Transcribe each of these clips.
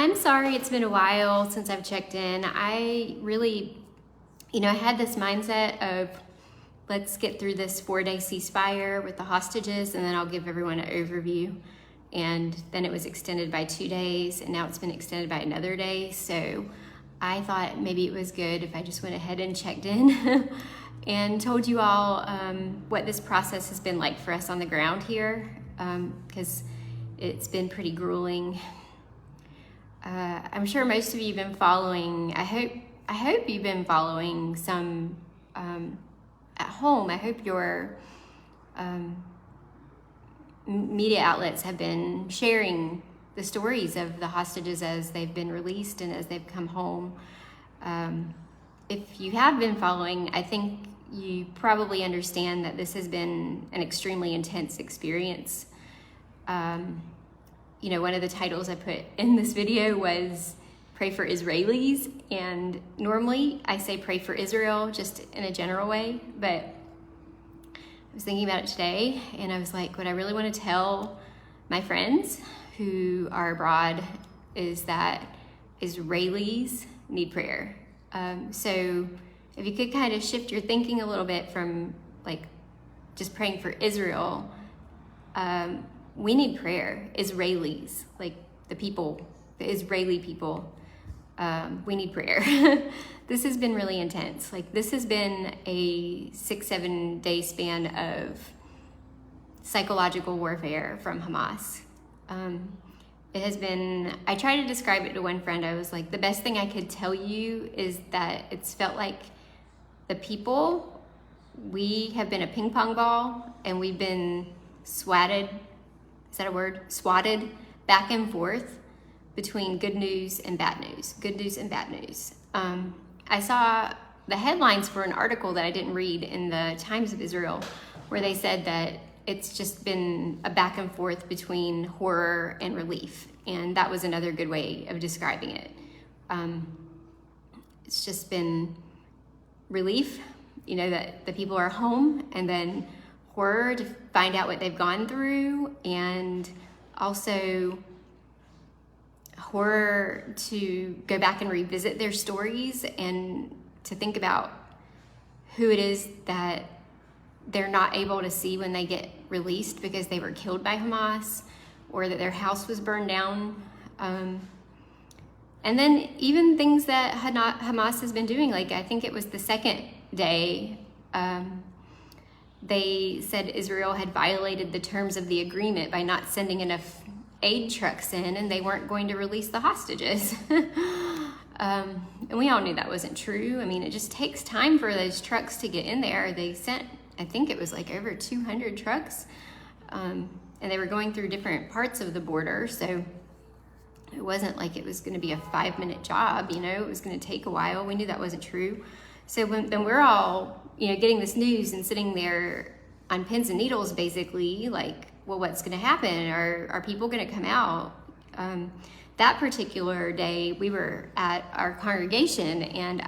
I'm sorry it's been a while since I've checked in. I really, I had this mindset of let's get through this 4-day ceasefire with the hostages and then I'll give everyone an overview. And then it was extended by 2 days and now it's been extended by another day. So I thought maybe it was good if I just went ahead and checked in and told you all what this process has been like for us on the ground here, because it's been pretty grueling. I'm sure most of you have been following, I hope you've been following some at home. I hope your media outlets have been sharing the stories of the hostages as they've been released and as they've come home. If you have been following, I think you probably understand that this has been an extremely intense experience. One of the titles I put in this video was Pray for Israelis, and normally I say pray for Israel just in a general way, but I was thinking about it today and I was like, what I really want to tell my friends who are abroad is that Israelis need prayer. So if you could kind of shift your thinking a little bit from like just praying for Israel, we need prayer. Israelis, like the people, the Israeli people, we need prayer. This has been really intense. Like this has been a 6-7 day span of psychological warfare from Hamas. It has been, I tried to describe it to one friend. I was like, the best thing I could tell you is that it's felt like the people, we have been a ping pong ball and we've been swatted, is that a word? Swatted back and forth between good news and bad news, good news and bad news. I saw the headlines for an article that I didn't read in the Times of Israel where they said that it's just been a back and forth between horror and relief. And that was another good way of describing it. It's just been relief, that the people are home, and then horror to find out what they've gone through, and also horror to go back and revisit their stories and to think about who it is that they're not able to see when they get released because they were killed by Hamas or that their house was burned down. And then even things that Hamas has been doing, like I think it was the second day, they said Israel had violated the terms of the agreement by not sending enough aid trucks in and they weren't going to release the hostages. And we all knew that wasn't true. I mean, it just takes time for those trucks to get in there. They sent, I think it was like over 200 trucks, and they were going through different parts of the border. So it wasn't like it was going to be a 5-minute job, it was going to take a while. We knew that wasn't true. So then we're all, getting this news and sitting there on pins and needles, basically, like, well, what's going to happen? Are people going to come out? That particular day, we were at our congregation, and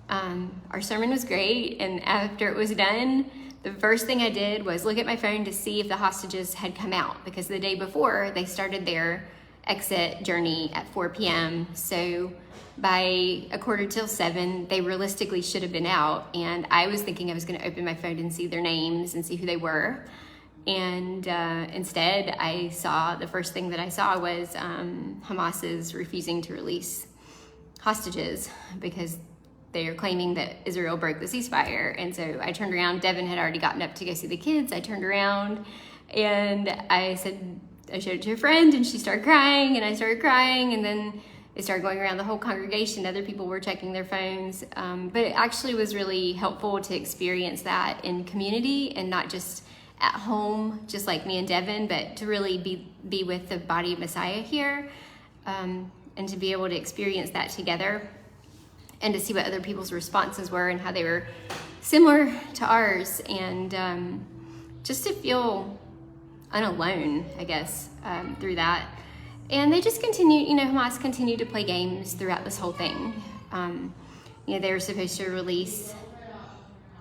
our sermon was great. And after it was done, the first thing I did was look at my phone to see if the hostages had come out, because the day before they started their exit journey at 4 p.m. So by 6:45, they realistically should have been out. And I was thinking I was going to open my phone and see their names and see who they were. And instead, the first thing that I saw was Hamas is refusing to release hostages because they are claiming that Israel broke the ceasefire. And so I turned around. Devin had already gotten up to go see the kids. I turned around and I showed it to a friend, and she started crying, and I started crying, and then it started going around the whole congregation. Other people were checking their phones. But it actually was really helpful to experience that in community and not just at home, just like me and Devin, but to really be with the body of Messiah here, and to be able to experience that together and to see what other people's responses were and how they were similar to ours, and just to feel unalone, I guess, through that. And they just continued, Hamas continued to play games throughout this whole thing. They were supposed to release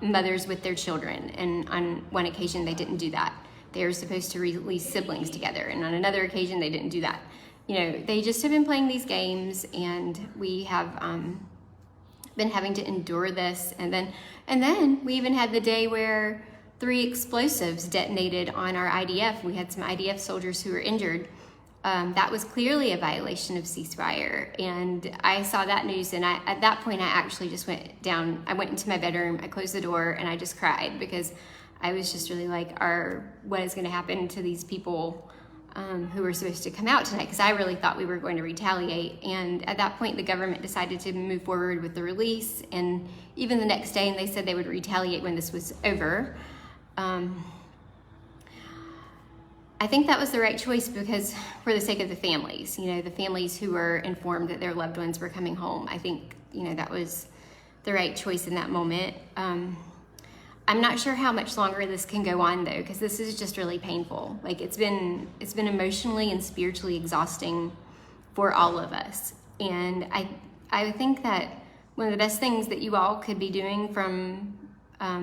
mothers with their children, and on one occasion they didn't do that. They were supposed to release siblings together, and on another occasion they didn't do that. they just have been playing these games, and we have been having to endure this. And then we even had the day where 3 explosives detonated on our IDF. We had some IDF soldiers who were injured. That was clearly a violation of ceasefire. And I saw that news, and at that point I actually just went down. I went into my bedroom, I closed the door, and I just cried, because I was just really like, what is going to happen to these people who were supposed to come out tonight? Because I really thought we were going to retaliate. And at that point, the government decided to move forward with the release, and even the next day, and they said they would retaliate when this was over. I think that was the right choice, because for the sake of the families, the families who were informed that their loved ones were coming home. I think, that was the right choice in that moment. I'm not sure how much longer this can go on, though, because this is just really painful. Like, it's been emotionally and spiritually exhausting for all of us. And I think that one of the best things that you all could be doing from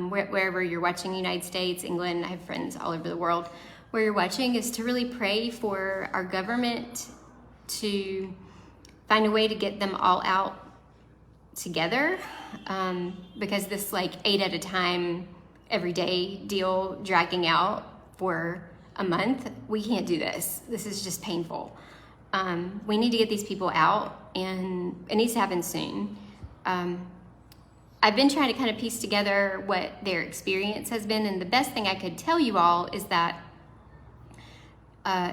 wherever you're watching, United States, England, I have friends all over the world, where you're watching, is to really pray for our government to find a way to get them all out together, because this 8 at a time every day deal dragging out for a month, we can't do this. This is just painful. We need to get these people out, and it needs to happen soon. I've been trying to kind of piece together what their experience has been, and the best thing I could tell you all is that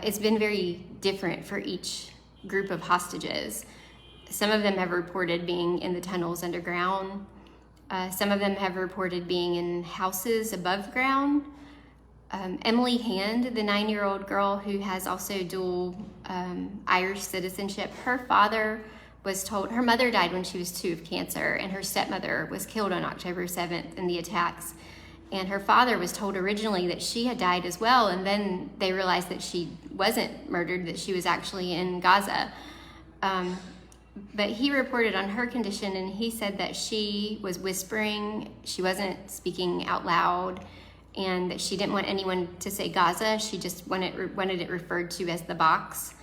it's been very different for each group of hostages. Some of them have reported being in the tunnels underground. Some of them have reported being in houses above ground. Emily Hand, the 9-year-old girl who has also dual Irish citizenship, her father was told, her mother died when she was 2 of cancer, and her stepmother was killed on October 7th in the attacks. And her father was told originally that she had died as well, and then they realized that she wasn't murdered, that she was actually in Gaza. But he reported on her condition, and he said that she was whispering, she wasn't speaking out loud, and that she didn't want anyone to say Gaza. She just wanted it referred to as the box,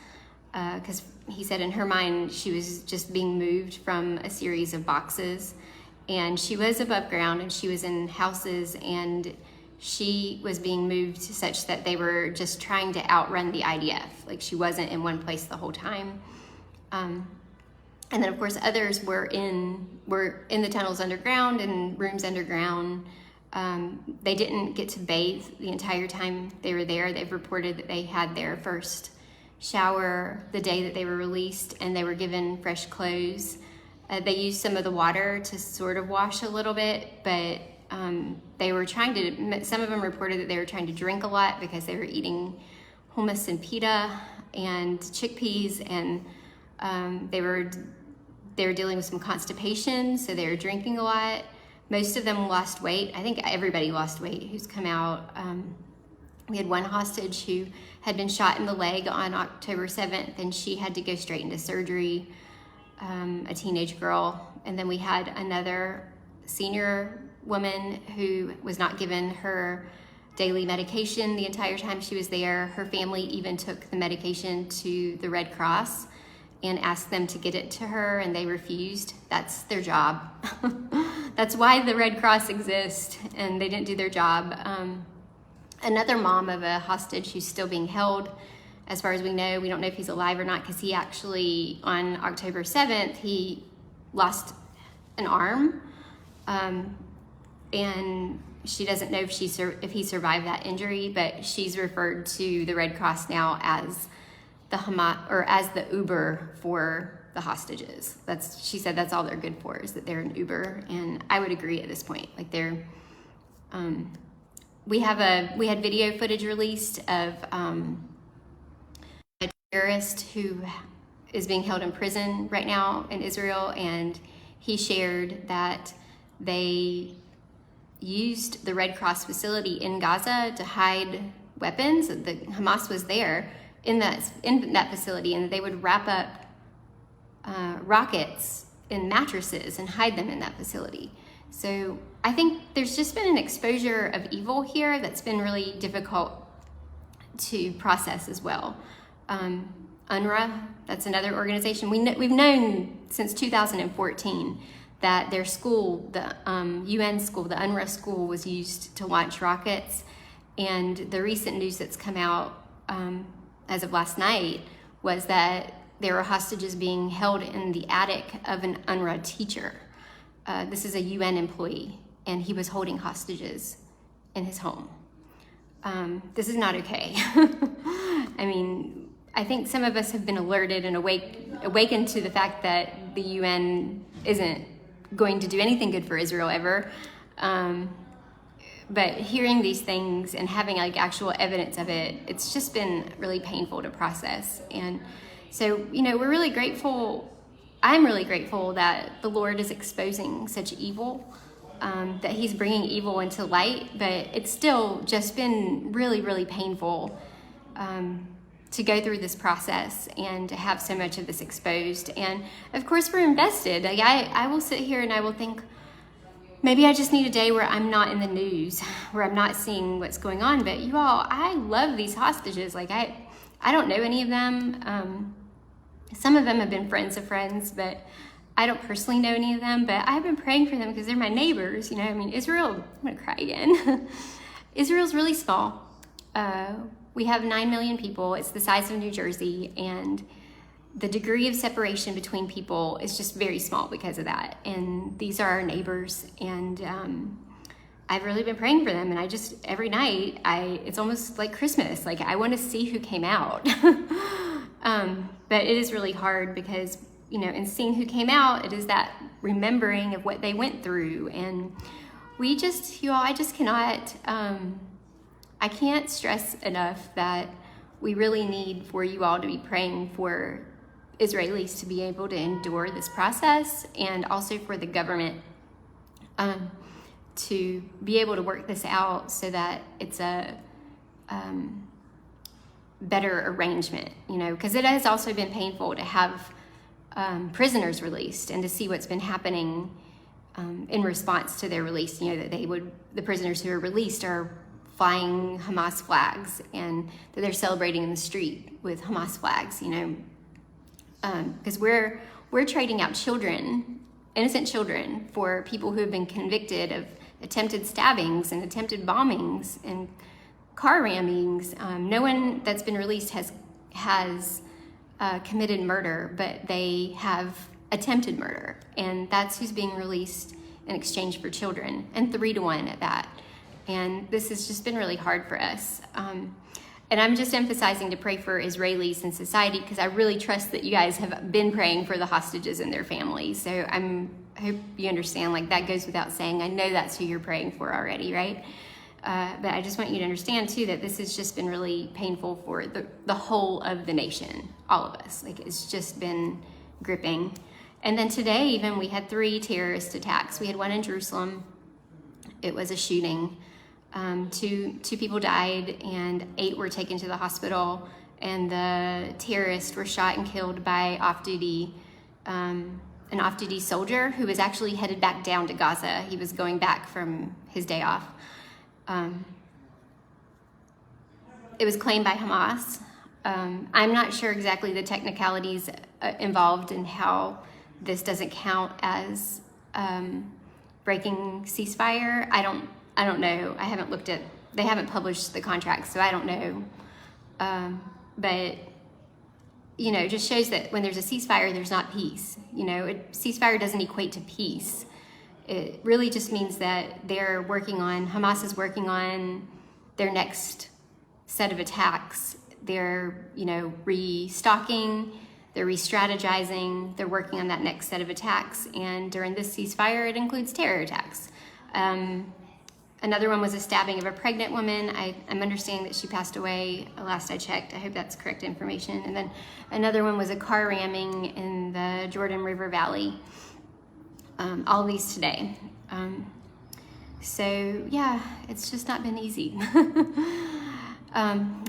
because he said in her mind she was just being moved from a series of boxes. And she was above ground, and she was in houses, and she was being moved such that they were just trying to outrun the IDF. Like, she wasn't in one place the whole time. And then, of course, others were in the tunnels underground and rooms underground. They didn't get to bathe the entire time they were there. They've reported that they had their first shower the day that they were released, and they were given fresh clothes. They used some of the water to sort of wash a little bit, but they were trying to, some of them reported that they were trying to drink a lot because they were eating hummus and pita and chickpeas, and they were dealing with some constipation, so they were drinking a lot. Most of them lost weight. I think everybody lost weight who's come out. We had one hostage who had been shot in the leg on October 7th, and she had to go straight into surgery, a teenage girl. And then we had another senior woman who was not given her daily medication the entire time she was there. Her family even took the medication to the Red Cross and asked them to get it to her, and they refused. That's their job. That's why the Red Cross exists, and they didn't do their job. Another mom of a hostage who's still being held, as far as we know. We don't know if he's alive or not, because he actually, on October 7th, he lost an arm, and she doesn't know if he survived that injury, but she's referred to the Red Cross now as the Hamas, or as the Uber for the hostages. She said that's all they're good for, is that they're an Uber, and I would agree at this point. Like, they're, we had video footage released of a terrorist who is being held in prison right now in Israel, and he shared that they used the Red Cross facility in Gaza to hide weapons. The Hamas was there in that facility, and they would wrap up rockets in mattresses and hide them in that facility. So I think there's just been an exposure of evil here that's been really difficult to process as well. UNRWA, that's another organization. We've known since 2014 that their school, the UN school, the UNRWA school, was used to launch rockets. And the recent news that's come out as of last night was that there were hostages being held in the attic of an UNRWA teacher. This is a UN employee, and he was holding hostages in his home. This is not okay. I mean, I think some of us have been alerted and awakened to the fact that the UN isn't going to do anything good for Israel ever. But hearing these things and having like actual evidence of it, it's just been really painful to process. And so, we're really grateful. I'm really grateful that the Lord is exposing such evil, that he's bringing evil into light, but it's still just been really, really painful to go through this process and to have so much of this exposed. And of course, we're invested. Like I will sit here and I will think, maybe I just need a day where I'm not in the news, where I'm not seeing what's going on. But you all, I love these hostages. Like I don't know any of them. Some of them have been friends of friends, but I don't personally know any of them. But I've been praying for them because they're my neighbors. Israel, I'm gonna cry again. Israel's really small. We have 9 million people. It's the size of New Jersey, and the degree of separation between people is just very small because of that. And these are our neighbors, and I've really been praying for them. And I just, every night, it's almost like Christmas. Like I want to see who came out. But it is really hard because, in seeing who came out, it is that remembering of what they went through. And I just cannot, I can't stress enough that we really need for you all to be praying for Israelis to be able to endure this process, and also for the government to be able to work this out so that it's a better arrangement, because it has also been painful to have prisoners released and to see what's been happening in response to their release. That the prisoners who are released are flying Hamas flags, and that they're celebrating in the street with Hamas flags, because we're trading out children, innocent children, for people who have been convicted of attempted stabbings and attempted bombings and car rammings. No one that's been released has committed murder, but they have attempted murder, and that's who's being released in exchange for children, and 3 to 1 at that. And this has just been really hard for us. And I'm just emphasizing to pray for Israelis and society, because I really trust that you guys have been praying for the hostages and their families. So I hope you understand, like that goes without saying. I know that's who you're praying for already, right? But I just want you to understand too that this has just been really painful for the whole of the nation, all of us. Like it's just been gripping. And then today even we had 3 terrorist attacks. We had one in Jerusalem. It was a shooting. 2 people died and 8 were taken to the hospital, and the terrorists were shot and killed by an off-duty soldier who was actually headed back down to Gaza. He was going back from his day off. It was claimed by Hamas. I'm not sure exactly the technicalities involved in how this doesn't count as breaking ceasefire. I don't know. I haven't looked at, they haven't published the contract, so I don't know. But, it just shows that when there's a ceasefire, there's not peace. Ceasefire doesn't equate to peace. It really just means that Hamas is working on their next set of attacks. They're, restocking, they're re-strategizing, they're working on that next set of attacks. And during this ceasefire, it includes terror attacks. Another one was a stabbing of a pregnant woman. I'm understanding that she passed away last I checked. I hope that's correct information. And then another one was a car ramming in the Jordan River Valley. All these today. So yeah, it's just not been easy.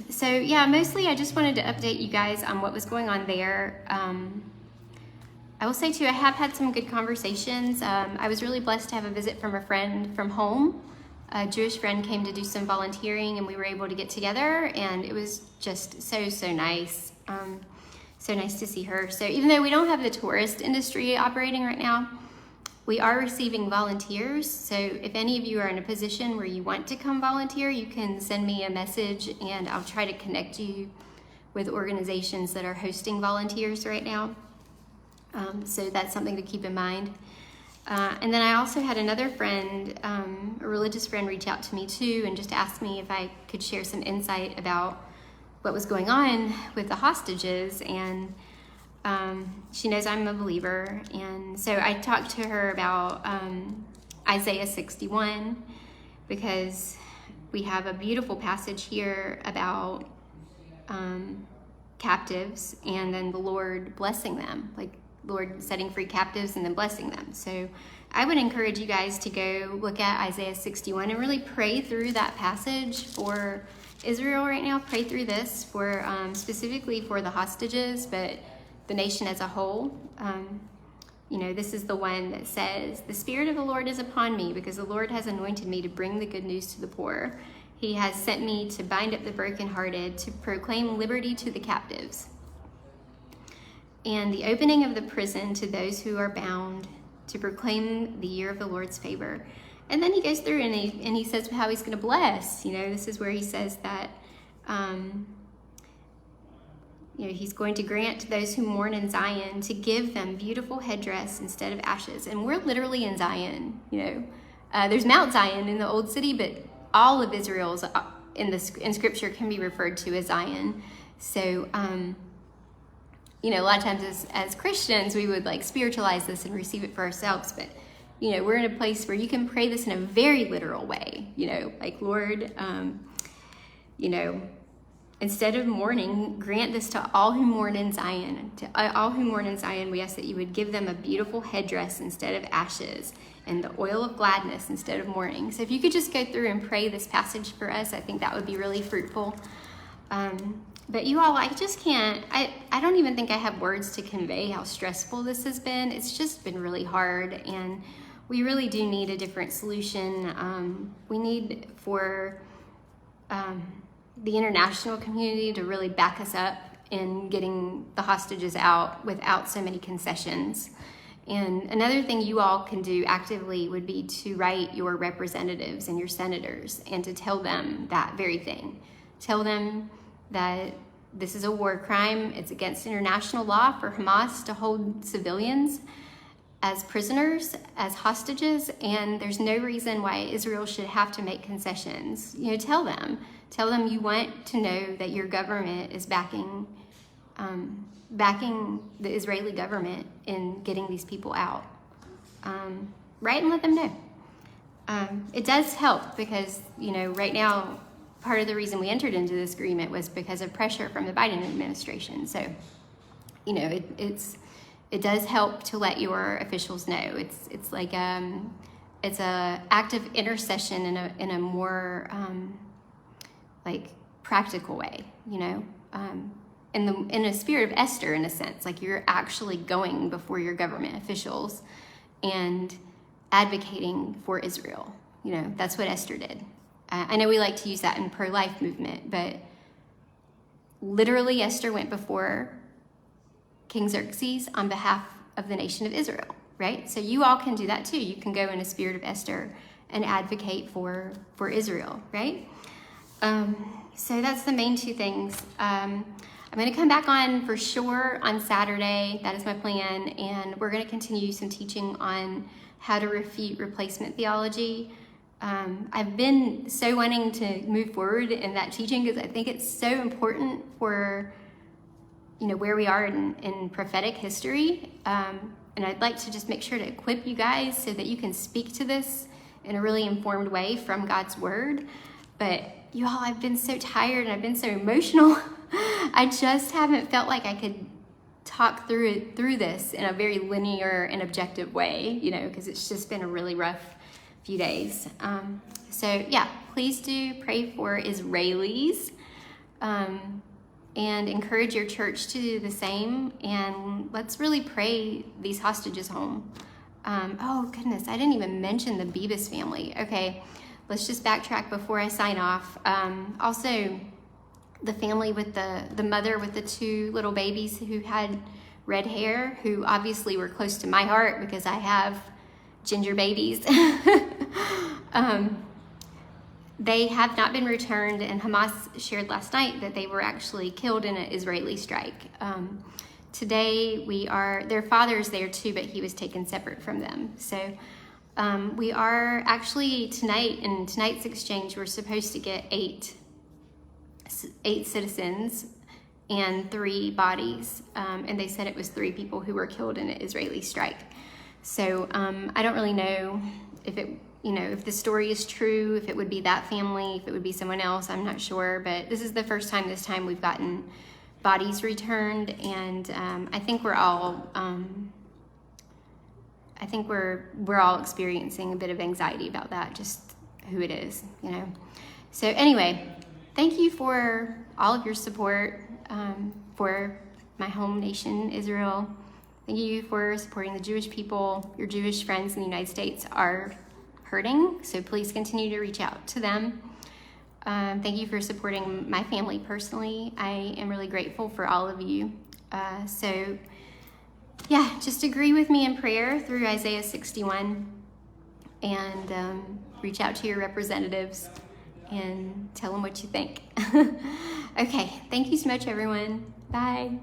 So yeah, mostly I just wanted to update you guys on what was going on there. I will say too, I have had some good conversations. I was really blessed to have a visit from a friend from home. A Jewish friend came to do some volunteering, and we were able to get together, and it was just so nice. So nice to see her. So even though we don't have the tourist industry operating right now, we are receiving volunteers. So if any of you are in a position where you want to come volunteer, you can send me a message and I'll try to connect you with organizations that are hosting volunteers right now. So that's something to keep in mind. And then I also had another friend, a religious friend, reach out to me too and just ask me if I could share some insight about what was going on with the hostages. And she knows I'm a believer. And so I talked to her about Isaiah 61, because we have a beautiful passage here about captives and then the Lord blessing them, like Lord setting free captives and then blessing them. So I would encourage you guys to go look at Isaiah 61 and really pray through that passage for Israel right now. Pray through this for specifically for the hostages, but the nation as a whole. This is the one that says, "The Spirit of the Lord is upon me, because the Lord has anointed me to bring the good news to the poor. He has sent me to bind up the brokenhearted, to proclaim liberty to the captives, and the opening of the prison to those who are bound, to proclaim the year of the Lord's favor." And then he goes through and he says how he's going to bless. This is where he says that he's going to grant to those who mourn in Zion, to give them beautiful headdress instead of ashes. And we're literally in Zion. There's Mount Zion in the old city, but all of Israel's in Scripture can be referred to as Zion. So a lot of times as Christians, we would like spiritualize this and receive it for ourselves, but we're in a place where you can pray this in a very literal way, like, Lord, instead of mourning, grant this to all who mourn in Zion. To all who mourn in Zion, we ask that you would give them a beautiful headdress instead of ashes, and the oil of gladness instead of mourning. So if you could just go through and pray this passage for us, I think that would be really fruitful. But you all, I just can't, I don't even think I have words to convey how stressful this has been. It's just been really hard, and we really do need a different solution. We need for the international community to really back us up in getting the hostages out without so many concessions. And another thing you all can do actively would be to write your representatives and your senators and to tell them that very thing. Tell them that this is a war crime. It's against international law for Hamas to hold civilians as prisoners, as hostages, and there's no reason why Israel should have to make concessions. Tell them you want to know that your government is backing the Israeli government in getting these people out. Write and let them know. It does help because, right now, part of the reason we entered into this agreement was because of pressure from the Biden administration. So, it does help to let your officials know. It's like it's a act of intercession in a more like practical way, in a spirit of Esther, in a sense. Like, you're actually going before your government officials and advocating for Israel. That's what Esther did. I know we like to use that in pro-life movement, but literally Esther went before King Xerxes on behalf of the nation of Israel, right? So you all can do that too. You can go in a spirit of Esther and advocate for Israel, right? So that's the main two things. I'm going to come back on for sure on Saturday. That is my plan. And we're going to continue some teaching on how to refute replacement theology. I've been so wanting to move forward in that teaching because I think it's so important for where we are in prophetic history. And I'd like to just make sure to equip you guys so that you can speak to this in a really informed way from God's word. But you all, I've been so tired and I've been so emotional. I just haven't felt like I could talk through this in a very linear and objective way, because it's just been a really rough few days. So yeah, please do pray for Israelis. And encourage your church to do the same. And let's really pray these hostages home. Oh goodness, I didn't even mention the Beavis family. Okay, let's just backtrack before I sign off. Also, the family with the mother with the 2 little babies who had red hair, who obviously were close to my heart because I have ginger babies. They have not been returned, and Hamas shared last night that they were actually killed in an Israeli strike. Today their father's there too, but he was taken separate from them. So we are actually in tonight's exchange, we're supposed to get 8 citizens and 3 bodies. And they said it was 3 people who were killed in an Israeli strike. So I don't really know if the story is true, if it would be that family, if it would be someone else, I'm not sure. But this is the first time we've gotten bodies returned, and I think we're all we're all experiencing a bit of anxiety about that, just who it is, So anyway, thank you for all of your support for my home nation, Israel. Thank you for supporting the Jewish people. Your Jewish friends in the United States are hurting, so please continue to reach out to them. Thank you for supporting my family personally. I am really grateful for all of you. So yeah, just agree with me in prayer through Isaiah 61 and reach out to your representatives and tell them what you think. Okay, thank you so much, everyone. Bye.